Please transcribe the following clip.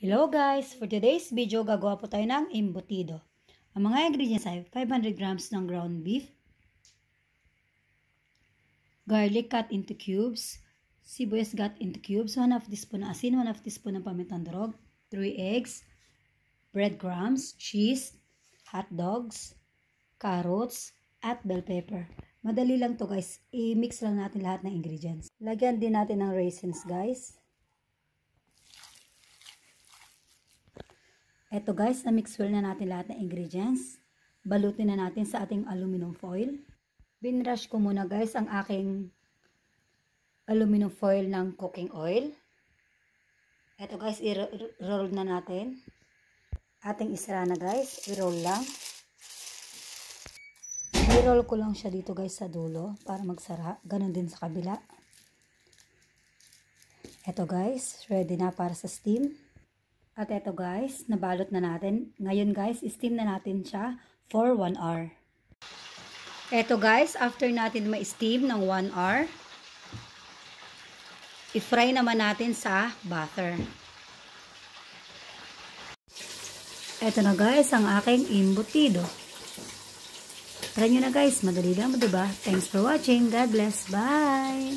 Hello guys! For today's video, gagawa po tayo ng embutido. Ang mga ingredients ay 500 grams ng ground beef, garlic cut into cubes, sibuyas cut into cubes, 1/2 teaspoon ng asin, 1/2 teaspoon ng pamintang durog, 3 eggs, breadcrumbs, cheese, hot dogs, carrots, at bell pepper. Madali lang to guys. I-mix lang natin lahat ng ingredients. Lagyan din natin ng raisins guys. Eto guys, na-mix well na natin lahat ng ingredients. Balutin na natin sa ating aluminum foil. Binrush ko muna guys ang aking aluminum foil ng cooking oil. Eto guys, i-roll na natin. Ating isara na guys, i-roll lang. I-roll ko lang siya dito guys sa dulo para magsara. Ganon din sa kabila. Eto guys, ready na para sa steam. At eto guys, nabalot na natin. Ngayon guys, steam na natin siya for 1 hour. Eto guys, after natin ma-steam ng 1 hour, i-fry naman natin sa butter. Eto na guys, ang aking embutido. Try nyo na guys, madali lang, diba? Thanks for watching. God bless. Bye!